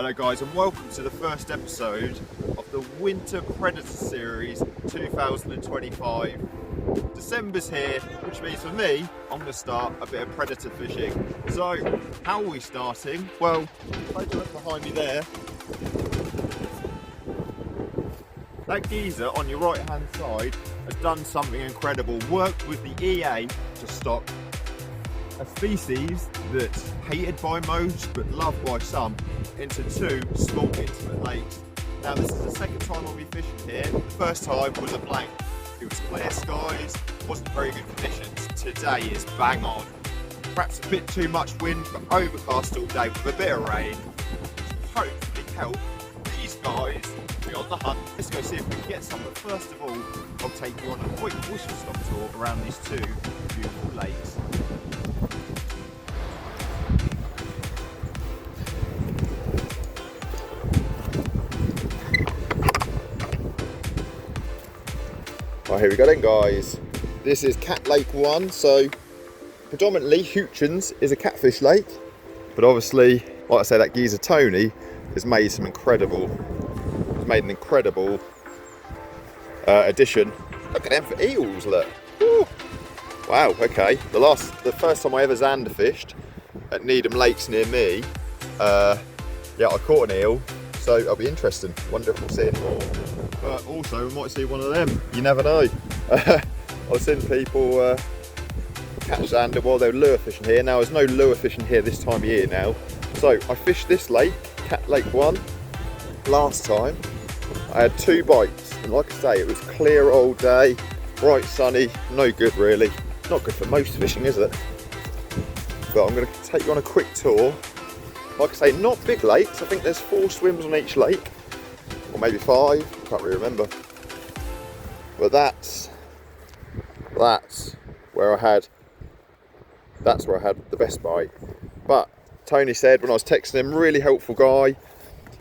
Hello guys, and welcome to the first episode of the Winter Predator Series 2025. December's here, which means for me, I'm going to start a bit of predator fishing. So, how are we starting? Well, take a look behind me there. That geezer on your right hand side has done something incredible. Worked with the EA to stock a species that's hated by most but loved by some into two small intimate lakes. Now this is the second time I'll be fishing here. The first time was a blank. It was clear skies, wasn't very good conditions. Today is bang on. Perhaps a bit too much wind but overcast all day with a bit of rain. Hopefully help these guys be on the hunt. Let's go see if we can get some, but first of all I'll take you on a quick whistle stop tour around these two beautiful lakes. Right, here we go then guys. This is Cat Lake 1, so predominantly Houchins is a catfish lake, but obviously, like I say, that geezer Tony has made an incredible addition. Look at them for eels, look. Woo. Wow, okay. The first time I ever Zander fished at Needham Lakes near me, I caught an eel, so it'll be interesting. Wonder if we'll see any more. But also we might see one of them, you never know. I've seen people catch Zander while they're lure fishing here. Now there's no lure fishing here this time of year now. So I fished this lake, Cat Lake 1, last time. I had 2 bites, and like I say, it was clear all day, bright sunny, no good really. Not good for most fishing, is it? But I'm going to take you on a quick tour. Like I say, not big lakes. I think there's 4 swims on each lake, or maybe 5, can't really remember. But that's where I had the best bite. But Tony said when I was texting him, really helpful guy,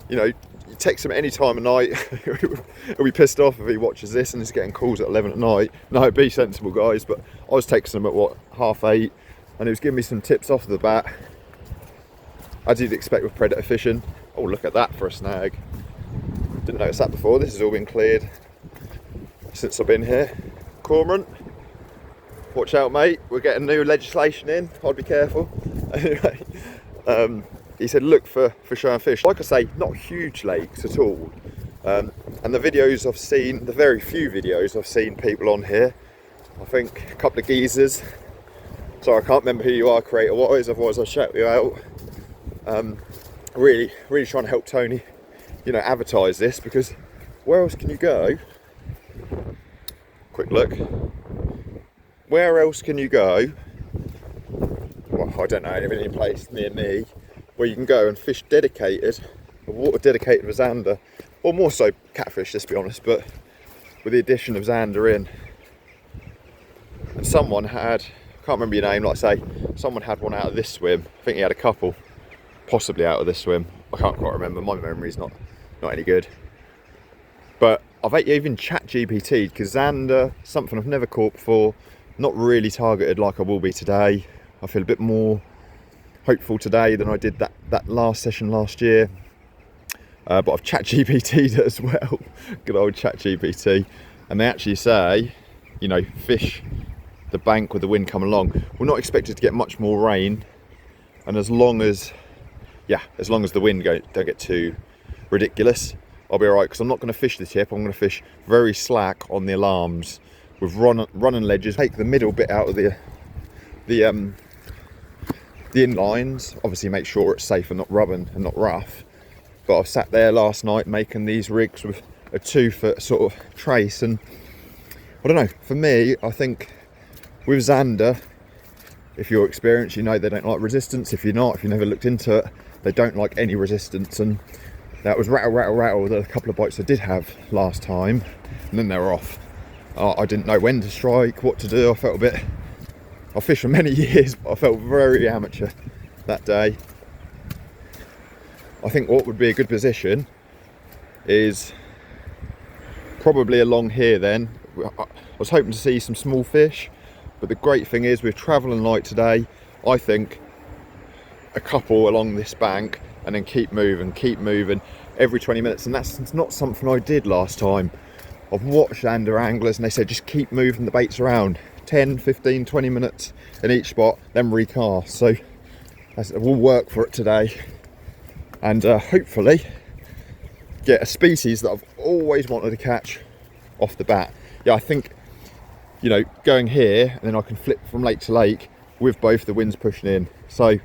you know, you text him at any time of night, he'll be pissed off if he watches this and he's getting calls at 11 at night. No, be sensible guys. But I was texting him at what, 8:30, and he was giving me some tips off the bat, as you'd expect with predator fishing. Oh, look at that for a snag. Didn't notice that before. This has all been cleared since I've been here. Cormorant, watch out mate, we're getting new legislation in, I'd be careful. Anyway, he said look for showing fish. Like I say, not huge lakes at all. And the videos I've seen, the very few videos I've seen people on here, I think a couple of geezers, sorry I can't remember who you are creator wise, otherwise I'll shout you out. Really trying to help Tony, you know, advertise this, because where else can you go? Quick look. Where else can you go? Well, I don't know any place near me where you can go and fish dedicated, or water dedicated with Zander, or more so catfish, let's be honest, but with the addition of Zander in. And someone had, I can't remember your name, like I say, someone had one out of this swim. I think he had a couple, possibly out of this swim. I can't quite remember, my memory's not any good. But I've even chat GPT'd, because Zander, something I've never caught before, not really targeted like I will be today. I feel a bit more hopeful today than I did that last session last year. But I've chat GPT'd it as well. Good old chat GPT. And they actually say, you know, fish the bank with the wind coming along. We're not expected to get much more rain. And as long as the wind don't get too ridiculous, I'll be alright, because I'm not going to fish the tip. I'm going to fish very slack on the alarms with running ledges. Take the middle bit out of the inlines. Obviously make sure it's safe and not rubbing and not rough. But I sat there last night making these rigs with a 2-foot sort of trace, and I don't know, for me, I think with Zander, if you're experienced, you know they don't like resistance. If you're not, if you never looked into it, they don't like any resistance. And that was rattle with a couple of bites I did have last time, and then they were off. I didn't know when to strike, what to do. I felt a bit, I fished for many years, but I felt very amateur that day. I think what would be a good position is probably along here then. I was hoping to see some small fish, but the great thing is we're travelling light today. I think a couple along this bank and then keep moving every 20 minutes. And that's not something I did last time. I've watched Zander anglers and they said just keep moving the baits around 10, 15, 20 minutes in each spot, then recast. So we'll work for it today and hopefully get a species that I've always wanted to catch off the bat. Yeah, I think, you know, going here and then I can flip from lake to lake with both the winds pushing in. So I'm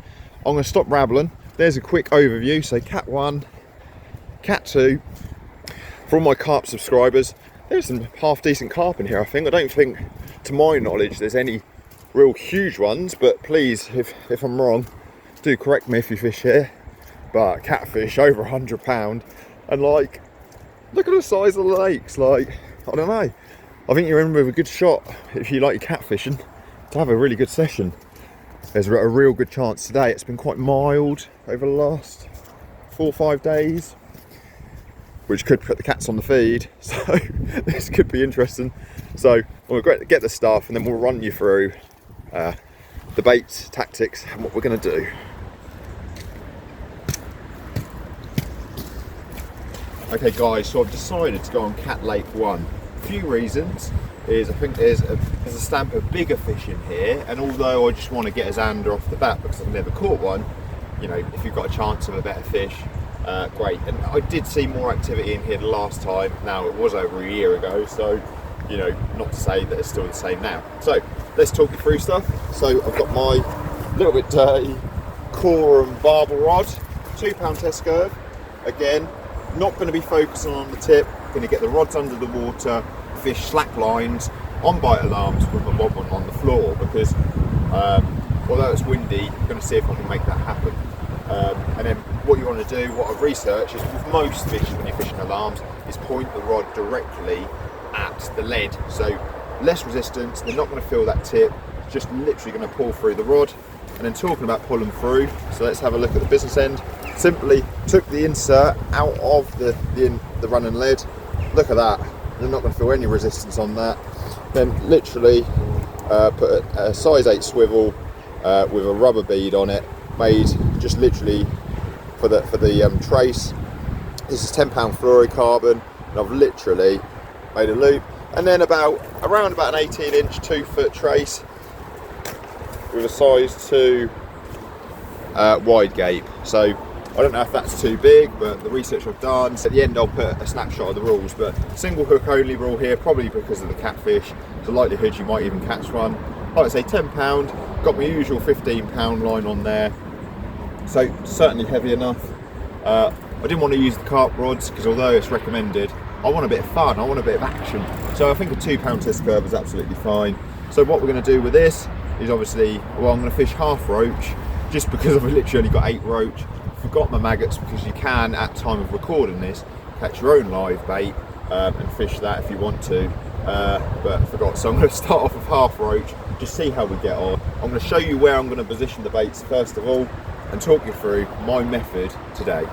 going to stop rambling. There's a quick overview. So cat 1, cat 2. For all my carp subscribers, there's some half decent carp in here, I think. I don't think, to my knowledge, there's any real huge ones, but please, if I'm wrong, do correct me if you fish here. But catfish over £100, and like, look at the size of the lakes. Like, I don't know, I think you're in with a good shot if you like your catfishing to have a really good session. There's a real good chance today. It's been quite mild over the last 4 or 5 days, which could put the cats on the feed, so this could be interesting. So we'll get the stuff and then we'll run you through the baits, tactics, and what we're going to do. Okay guys, so I've decided to go on Cat Lake 1. A few reasons is I think there's a stamp of bigger fish in here, and although I just want to get a Zander off the bat because I've never caught one, you know, if you've got a chance of a better fish, great. And I did see more activity in here the last time. Now it was over a year ago, so you know, not to say that it's still the same now. So let's talk you through stuff. So I've got my little bit dirty Corum barbel rod, 2 pound test curve. Again, not going to be focusing on the tip, going to get the rods under the water, fish slack lines on bite alarms with my bob on the floor, because although it's windy, I'm going to see if I can make that happen. And then what you want to do, what I've researched, is with most fish when you're fishing alarms, is point the rod directly at the lead. So less resistance, they're not going to feel that tip, just literally going to pull through the rod. And then talking about pulling through, so let's have a look at the business end. Simply took the insert out of the running lead. Look at that, they're not going to feel any resistance on that. Then literally put a size 8 swivel with a rubber bead on it, made just literally for the trace. This is 10 pound fluorocarbon, and I've literally made a loop, and then around about an 18-inch 2-foot trace with a size 2 wide gape. So I don't know if that's too big, but the research I've done, at the end I'll put a snapshot of the rules, but single hook only rule here, probably because of the catfish. The likelihood you might even catch one. Like I say, 10 pound, got my usual 15 pound line on there, so certainly heavy enough. I didn't want to use the carp rods because although it's recommended, I want a bit of fun, I want a bit of action. So I think a 2 pound test curve is absolutely fine. So what we're going to do with this is obviously, well, I'm going to fish half roach, just because I've literally only got 8 roach. Forgot my maggots, because you can, at time of recording this, catch your own live bait and fish that if you want to, but I forgot. So I'm going to start off with half roach, just see how we get on. I'm going to show you where I'm going to position the baits first of all, and talk you through my method today.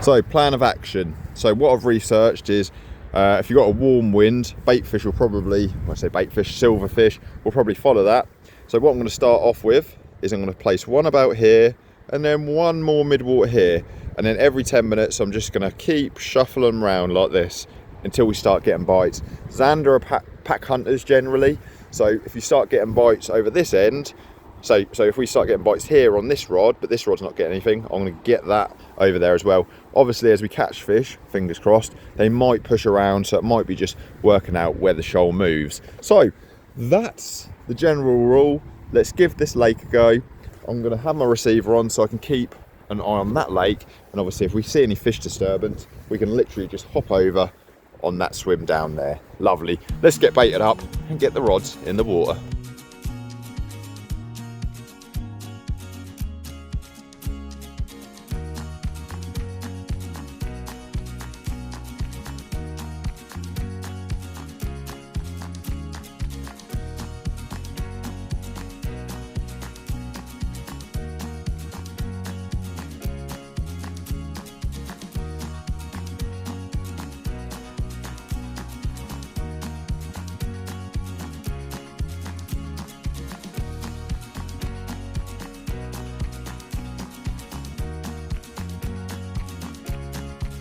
So plan of action. So what I've researched is if you've got a warm wind, bait fish will probably, when I say bait fish, silverfish will probably follow that. So what I'm going to start off with is I'm going to place one about here, and then one more mid-water here, and then every 10 minutes I'm just going to keep shuffling around like this until we start getting bites. Zander are pack hunters generally, so if you start getting bites over this end, so if we start getting bites here on this rod, but this rod's not getting anything, I'm going to get that over there as well. Obviously, as we catch fish, fingers crossed, they might push around, so it might be just working out where the shoal moves. So that's the general rule. Let's give this lake a go. I'm going to have my receiver on so I can keep an eye on that lake, and obviously if we see any fish disturbance, we can literally just hop over on that swim down there. Lovely. Let's get baited up and get the rods in the water.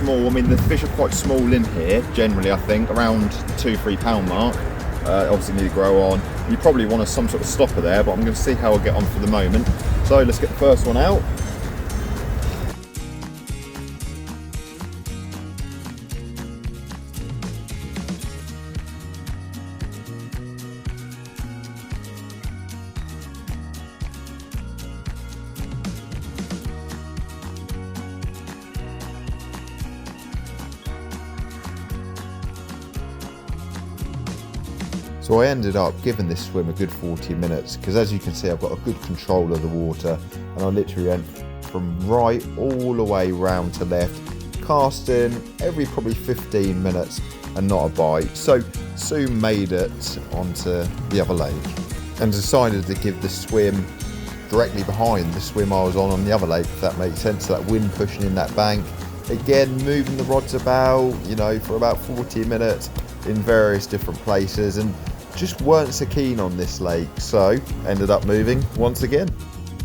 small. I mean, the fish are quite small in here, generally, I think, around £2-3 mark. Obviously need to grow on. You probably want some sort of stopper there, but I'm going to see how I get on for the moment. So let's get the first one out. So I ended up giving this swim a good 40 minutes because, as you can see, I've got a good control of the water, and I literally went from right all the way round to left, casting every probably 15 minutes and not a bite. So soon made it onto the other lake and decided to give the swim directly behind the swim I was on the other lake, if that makes sense. So that wind pushing in that bank, again moving the rods about, you know, for about 40 minutes in various different places, and just weren't so keen on this lake, so ended up moving once again.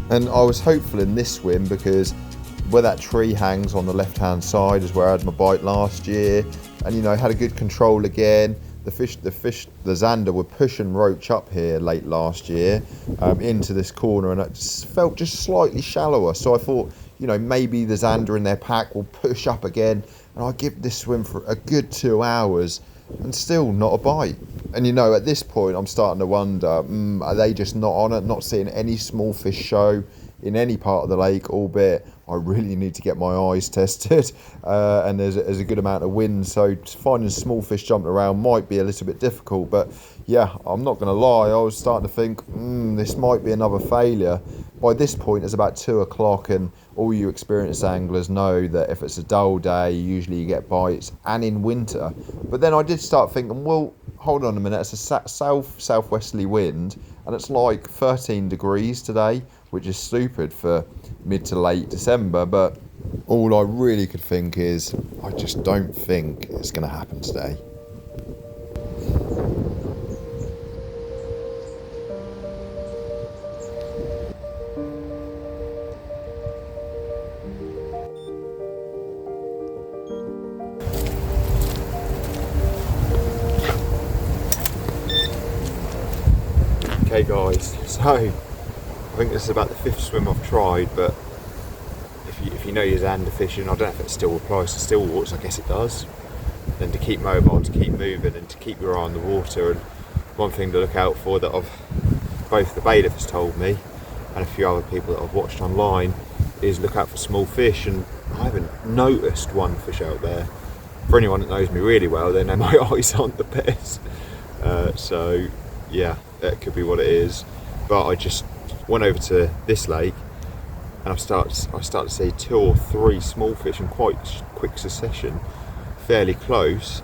And I was hopeful in this swim because where that tree hangs on the left hand side is where I had my bite last year, and you know, had a good control again. The Zander were pushing roach up here late last year into this corner, and it just felt just slightly shallower, so I thought, you know, maybe the Zander in their pack will push up again, and I give this swim for a good 2 hours and still not a bite. And you know, at this point I'm starting to wonder, are they just not on it, not seeing any small fish show in any part of the lake, albeit I really need to get my eyes tested, and there's a good amount of wind, so finding small fish jumping around might be a little bit difficult. But yeah, I'm not going to lie, I was starting to think, this might be another failure. By this point it's about 2 o'clock, and all you experienced anglers know that if it's a dull day, usually you get bites, and in winter. But then I did start thinking, well, hold on a minute, it's a southwesterly wind, and it's like 13 degrees today, which is stupid for mid to late December. But all I really could think is, I just don't think it's going to happen today. Okay guys, so I think this is about the 5th swim I've tried, but if you know your Zander fishing, I don't know if it still applies to still waters, I guess it does, then to keep mobile, to keep moving, and to keep your eye on the water. And one thing to look out for that both the bailiff has told me and a few other people that I've watched online is look out for small fish, and I haven't noticed one fish out there. For anyone that knows me really well, they know my eyes aren't the best, so yeah, that could be what it is. But I just went over to this lake and I started to see 2 or 3 small fish in quite quick succession, fairly close,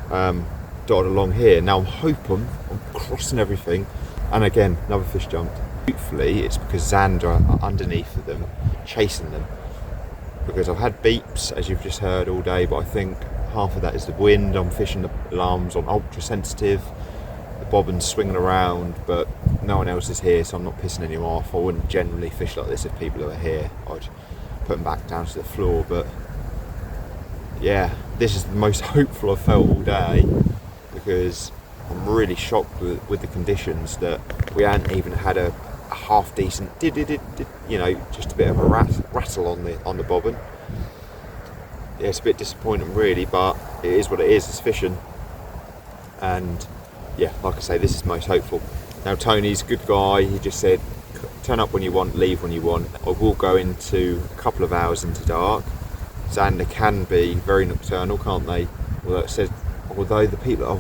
dotted along here. Now I'm crossing everything, and again another fish jumped. Hopefully it's because Zander are underneath them, chasing them, because I've had beeps, as you've just heard, all day, but I think half of that is the wind. I'm fishing the alarms on ultra sensitive, the bobbin's swinging around, but no one else is here, so I'm not pissing anyone off. I wouldn't generally fish like this if people were here. I'd put them back down to the floor. But yeah, this is the most hopeful I've felt all day, because I'm really shocked with the conditions that we hadn't even had a half decent, you know, just a bit of a rattle on the bobbin. Yeah, it's a bit disappointing really, but it is what it is. It's fishing, and yeah, like I say, this is most hopeful. Now Tony's a good guy. He just said, turn up when you want, leave when you want. I will go into a couple of hours into dark. Zander can be very nocturnal, can't they? Although the people that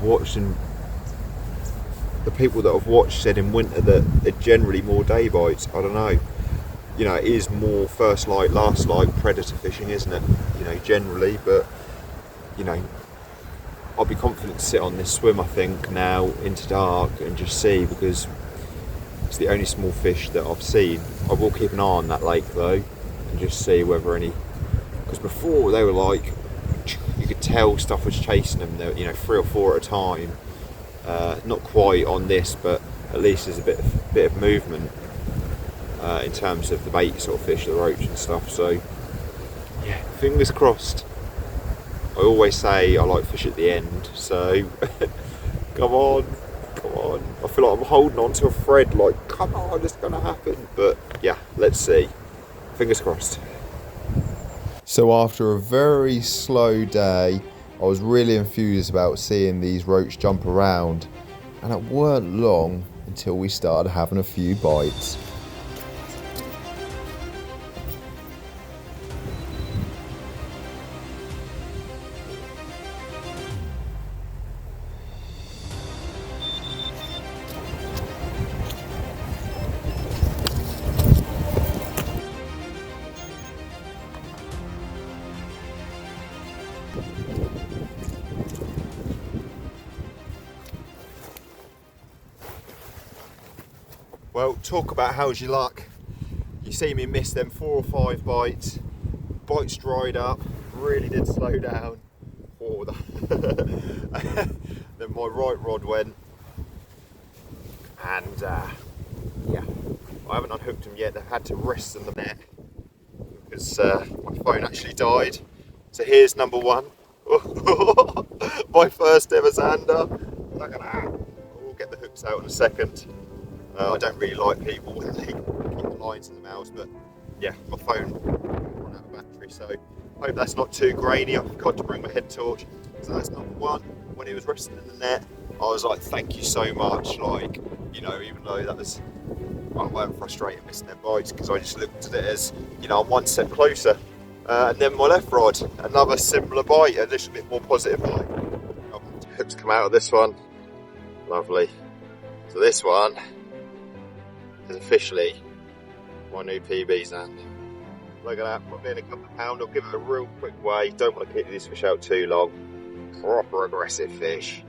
I've watched said in winter that they're generally more day bites. I don't know. You know, it is more first light, last light predator fishing, isn't it? You know, generally, but you know, I'll be confident to sit on this swim, I think, now into dark and just see, because it's the only small fish that I've seen. I will keep an eye on that lake though and just see whether any, because before they were like, you could tell stuff was chasing them. They were, you know, 3 or 4 at a time. Not quite on this, but at least there's a bit of movement in terms of the bait sort of fish, the roach and stuff. So yeah, fingers crossed. I always say I like fish at the end, so come on. I feel like I'm holding on to a thread, like, come on, it's gonna happen. But yeah, let's see. Fingers crossed. So after a very slow day, I was really enthused about seeing these roach jump around, and it weren't long until we started having a few bites. Well, talk about how's your luck. You see me miss them 4 or 5 bites. Bites dried up, really did slow down. Oh, then my right rod went, and yeah, I haven't unhooked them yet. I had to rest in the net because my phone actually died. So here's number 1. My first ever Zander. Look at that. We'll get the hooks out in a second. I don't really like people when they keep the lines in the mouths, but yeah, my phone ran out of battery, so I hope that's not too grainy. I forgot to bring my head torch. So that's number 1. When he was resting in the net, I was like, thank you so much. Like, you know, even though that was, I weren't frustrated missing their bites, because I just looked at it as, you know, I'm one step closer. And then my left rod, another similar bite, a little bit more positive bite. Hooks come out of this one. Lovely. So this one is officially my new PB Zander. Look at that, put me in a couple of pound. I'll give it a real quick weigh. Don't want to keep these fish out too long. Proper aggressive fish.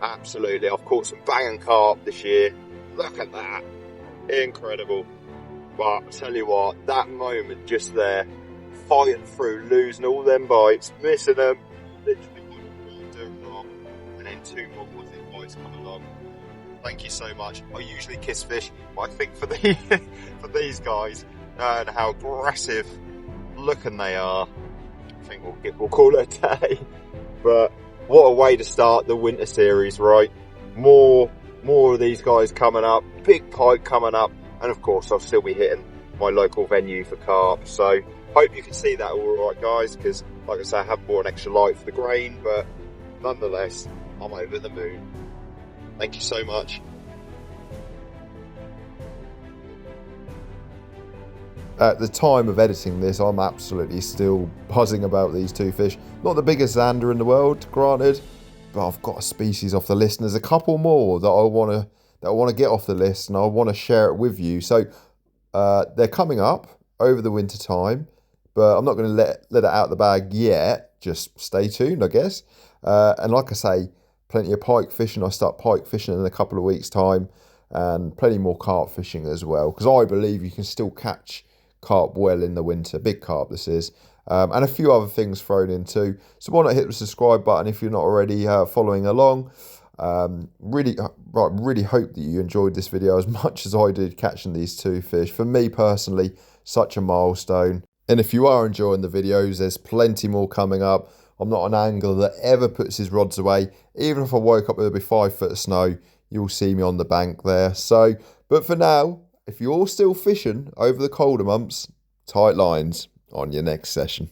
Absolutely. I've caught some banging carp this year. Look at that. Incredible. But I'll tell you what, that moment just there, fighting through, losing all them bites, missing them, literally one doing wrong, and then 2 more positive bites come along. Thank you so much. I usually kiss fish, but I think for these guys and how aggressive looking they are, I think we'll call it a day. But what a way to start the winter series, right? More of these guys coming up, big pike coming up, and of course I'll still be hitting my local venue for carp. So hope you can see that all right, guys, because like I say, I have bought an extra light for the grain, but nonetheless, I'm over the moon. Thank you so much. At the time of editing this, I'm absolutely still buzzing about these 2 fish. Not the biggest Zander in the world, granted, but I've got a species off the list, and there's a couple more that I want to get off the list, and I want to share it with you. So they're coming up over the winter time, but I'm not going to let it out of the bag yet. Just stay tuned, I guess. And like I say, plenty of pike fishing. I start pike fishing in a couple of weeks' time, and plenty more carp fishing as well, because I believe you can still catch carp well in the winter. Big carp this is. And a few other things thrown in too. So why not hit the subscribe button if you're not already following along. Really hope that you enjoyed this video as much as I did catching these 2 fish. For me personally, such a milestone. And if you are enjoying the videos, there's plenty more coming up. I'm not an angler that ever puts his rods away. Even if I woke up with 5 foot of snow, you'll see me on the bank there. So, but for now, if you're still fishing over the colder months, tight lines on your next session.